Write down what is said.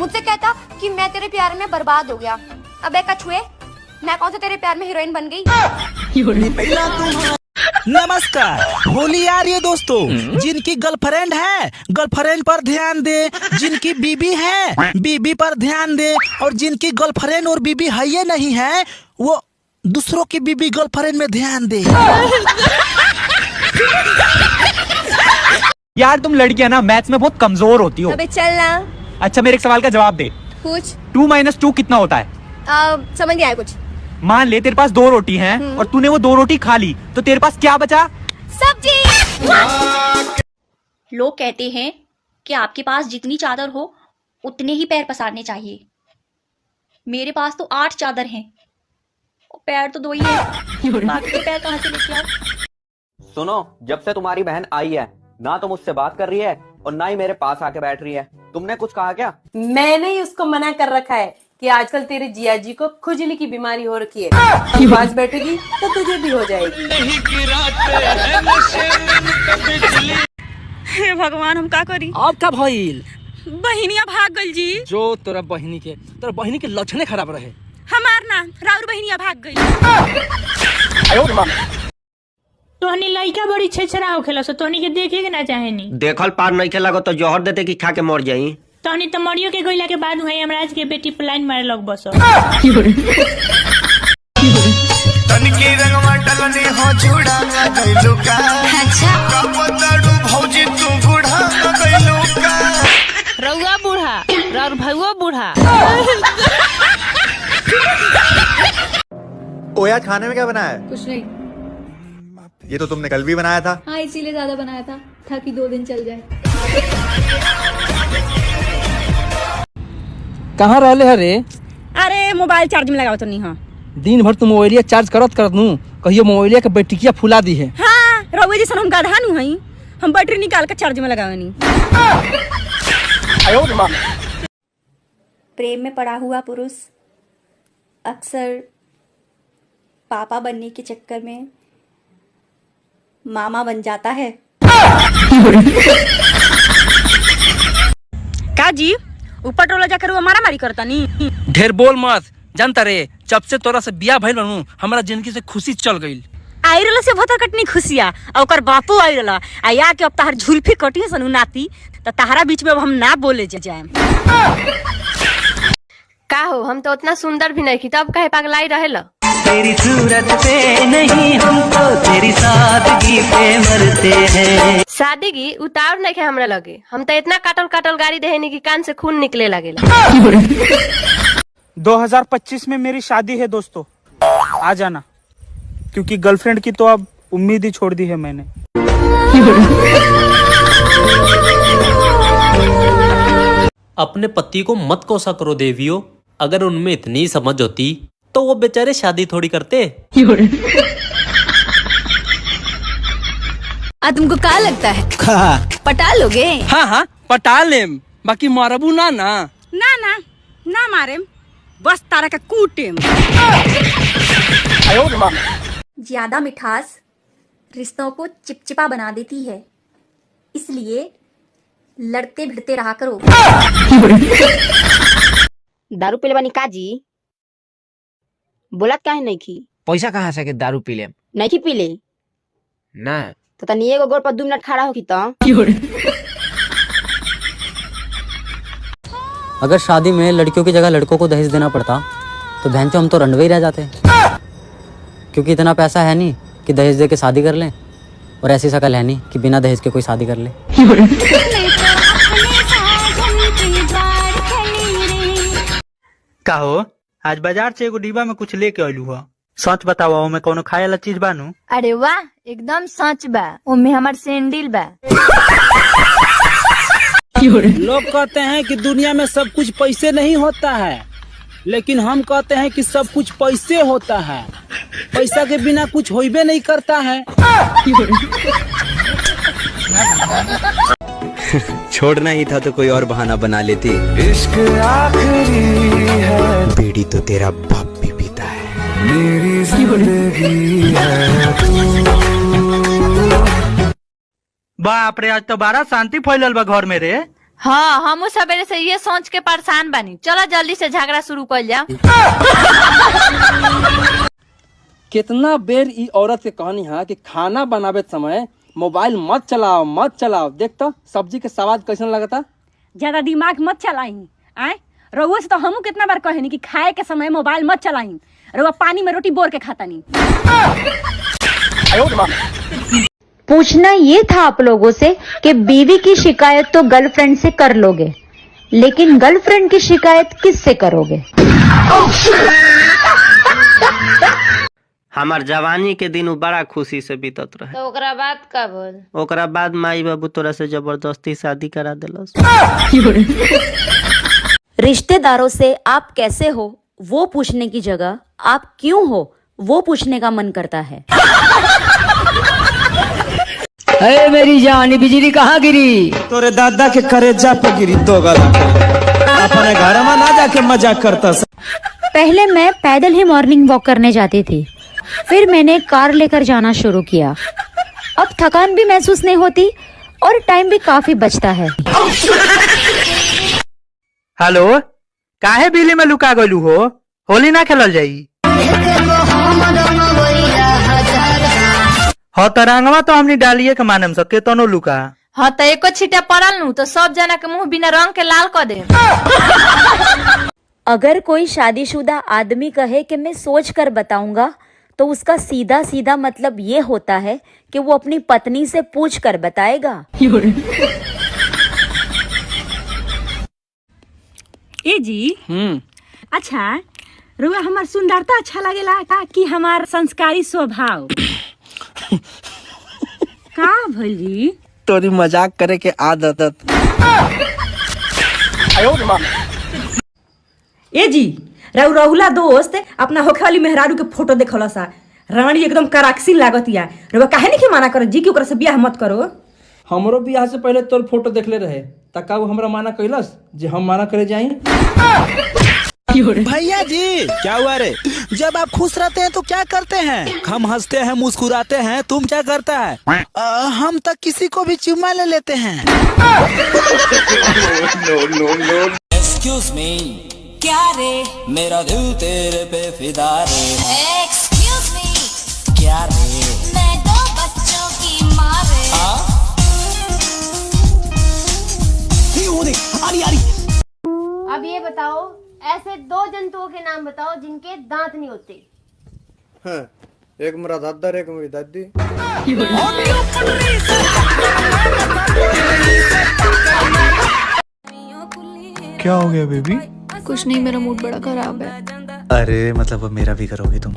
मुझसे कहता कि मैं तेरे प्यार में बर्बाद हो गया। अबे कछुए, मैं कौन सा तेरे प्यार में हीरोइन बन गई? नमस्कार, होली आ रही है दोस्तों। जिनकी गर्लफ्रेंड है, गर्लफ्रेंड पर ध्यान दे। जिनकी बीबी है, बीबी पर ध्यान दे। और जिनकी गर्लफ्रेंड और बीबी है ये नहीं है, वो दूसरों की बीबी गर्लफ्रेंड में ध्यान दे। यार तुम लड़कियां ना मैथ्स में बहुत कमजोर होती हो। अबे चल ना। अच्छा मेरे एक सवाल का जवाब दे। पूछ। 2 - 2 कितना होता है? समझ नहीं आया कुछ। मान ले तेरे पास 2 रोटी हैं और तूने वो 2 रोटी खा ली, तो तेरे पास क्या बचा? सब्जी। लोग कहते हैं कि आपके पास जितनी चादर हो उतने ही पैर पसारने चाहिए। मेरे पास तो 8 चादर हैं और पैर तो 2 ही हैं। बाकी के पैर कहाँ से लेके आऊं? सुनो, जब से तुम्हारी बहन आई है ना तो मुझसे बात कर रही है और ना ही मेरे पास आके बैठ रही है। तुमने कुछ कहा क्या? मैंने ही उसको मना कर रखा है कि आजकल तेरे जिया जी को खुजली की बीमारी हो रखी है। तू पास बैठेगी तो तुझे भी हो जाएगी। हे भगवान, हम का करी? अब का भइल? बहिनिया भाग गई जी। जो तोरा बहिनी के लक्षणे खराब रहे। हमार ना राउर बहिनिया भाग गई। तोहनी लइका बड़ी छेछरा होखेला, सो तोहनी के देखे के ना चाहेनी। देखल पार नहीं खेला तो जहर देते कि खा के मर जाई। तोहनी तो मरियो के गइला के बाद हुई हमराज के बेटी प्लान मारे लग बस। तनकी रंगवा डलने हो छुड़ा गइलू का। अच्छा कपतड़ू भौजी तू बूढ़ा गइलू का। रउआ बूढ़ा और भउआ बूढ़ा। ओया, खाने में क्या बनाया है? कुछ नहीं। ये तो तुमने कल भी बनाया था। हाँ, इसीलिए ज्यादा बनाया था ताकि 2 दिन चल जाए। कहाँ रहले हरे? अरे मोबाइल चार्ज में लगाओ तो नहीं। हाँ, दिन भर तुम मोबाइलिया चार्ज करत नू कहियो मोबाइलिया के बैटरिया फुला दी है। हाँ, रउआ जैसा हम गधा नु हई, हम बैटरी निकाल कर चार्ज में लगावनी। प्रेम में पड़ा हुआ पुरुष अक्सर पापा बनने के चक्कर में मामा बन जाता है। का जी ऊपर टोला जाकर वो मारा मारी करता नी। ढेर बोल मत, जानता रे जब से तोरा से बिया भइल बनू हमारा जिंदगी से खुशी चल गई। आई रहला से भोतर कटनी खुशिया और ओकर बापू आई रहला आया के अब तहार झुल्फी कटी सनु नाती त तहारा बीच में अब हम ना बोले जाए। का हो, हम तो उतना सुंदर भी नहीं की, तब कहे पगलाई रहेला। तेरी सूरत पे नहीं, हम तो तेरी सादगी पे मरते हैं। सादगी उतार नहीं के हमरा लगे। हम तो इतना काटल काटल गाड़ी देहनी की कान से खून निकले लगेला। 2025 में मेरी शादी है दोस्तों, आ जाना, क्योंकि गर्लफ्रेंड की तो अब उम्मीद ही छोड़ दी है मैंने। अपने पति को मत कोसा करो देवियों, अगर उनमें इतनी समझ होती तो वो बेचारे शादी थोड़ी करते। तुमको क्या लगता है? पटा लोगे? हाँ, पटा लेम, बाकी मारबू ना। ना मारे, बस तारा का कूटेम। ज्यादा मिठास रिश्तों को चिपचिपा बना देती है, इसलिए लड़ते भिड़ते रहा करो। दारू पीले बानी काजी बोलत काहे नहीं की? पैसा कहाँ से के दारू पी ले? नहीं की पीले ना तो तनी एगो गोड़ पर 2 मिनट खड़ा होगी तो। अगर शादी में लड़कियों की जगह लड़कों को दहेज देना पड़ता तो बहन तो हम तो रंडवे ही रह जाते, क्योंकि इतना पैसा है नहीं कि दहेज दे के शादी कर लें, और ऐसी शकल है नहीं कि बिना दहेज के कोई शादी कर ले। का हो, आज बाजार से एगो डिब्बा में कुछ लेके आइलू हो, सच बताओ मैं कोनो खाए वाला चीज बानू? अरे वाह, एकदम सच बा। ओमे हमार सैंडल बा। लोग कहते हैं कि दुनिया में सब कुछ पैसे नहीं होता है, लेकिन हम कहते हैं कि सब कुछ पैसे होता है। पैसा के बिना कुछ होइबे नहीं करता है। छोड़ना ही था तो कोई और बहाना बना लेती। इश्क आखिरी है, बीड़ी तो तेरा बाप भी पीता है। मेरी जिंदगी है बाप रे, आज तो बड़ा शांति फैलल बा घर में रे। हाँ, हम सवेरे से ये सोच के परेशान बनी। चलो जल्दी से झगड़ा शुरू कर जाओ। कितना बेर ई औरत के कहानी है कि खाना बनावे समय मोबाइल मत चलाओ। देख तो सब्जी के स्वाद कैसन लगता। ज्यादा दिमाग मत चलाई। आए रउआ से तो हमू कितना बार कहे कि खाए के समय मोबाइल मत चलाई। रउआ पानी में रोटी बोर के खाता नहीं। पूछना ये था आप लोगों से कि बीवी की शिकायत तो गर्लफ्रेंड से कर लोगे, लेकिन गर्लफ्रेंड की शिकायत किससे करोगे? हमार जवानी के दिन बड़ा खुशी से बीतत रहे। तो ओकरा बाद का बोल? ओकरा बाद माई बाबू तोरा से जबरदस्ती शादी करा दिलस। रिश्तेदारों से आप कैसे हो वो पूछने की जगह आप क्यों हो वो पूछने का मन करता है। अरे मेरी जान बिजली कहाँ गिरी? तोरे दादा के करेजा पे गिरी दो गला। अपने घर में ना जाके मजाक करता। पहले मैं पैदल ही मॉर्निंग वॉक करने जाती थी, फिर मैंने कार लेकर जाना शुरू किया। अब थकान भी महसूस नहीं होती और टाइम भी काफी बचता है। हेलो, काहे बिजली में लुका गलू हो? होली ना खेलल जाई? हाँ तो रंगवा तो हमने डालिए के मानम सके तनो लुका। हाँ तो एको छीटा पड़ल नू तो सब जना के मुंह बिना रंग के लाल कर दे। अगर कोई शादीशुदा आदमी कहे कि मैं सोच कर बताऊंगा तो उसका सीधा सीधा मतलब ये होता है कि वो अपनी पत्नी से पूछ कर बताएगा। ए जी अच्छा रुआ हमार सुंदरता अच्छा लगेला का कि हमार संस्कारी स्वभाव? का भली तोरी मजाक करे के आदत। ए जी रहुला दोस्त अपना होखे वाली मेहरारू के फोटो देखला सा रानी एकदम कराक्सी लागतिया। रउआ काहे नहीं माना करो जी कि ओकरा से बियाह मत करो? हमरो बियाह से पहले तोर फोटो देखले रहे तका वो हमरा माना कैलस जे हम माना करे जाई। भैया जी क्या हुआ रे? जब आप खुश रहते हैं तो क्या करते हैं? हम हंसते हैं मुस्कुराते हैं, तुम क्या करता है? हम तक किसी को भी चुम्मा ले लेते हैं। एक्सक्यूज मी, क्या रे? मेरा दिल तेरे पे फिदा रे। एक्सक्यूज मी, क्या रे? मैं 2 बच्चों की माँ रे। अब ये बताओ, ऐसे 2 जंतुओं के नाम बताओ जिनके दांत नहीं होते। हाँ, एक मेरा दादा एक मेरी दादी। क्या हो गया बेबी? कुछ नहीं, मेरा मूड बड़ा खराब है। अरे मतलब अब मेरा भी करोगी तुम?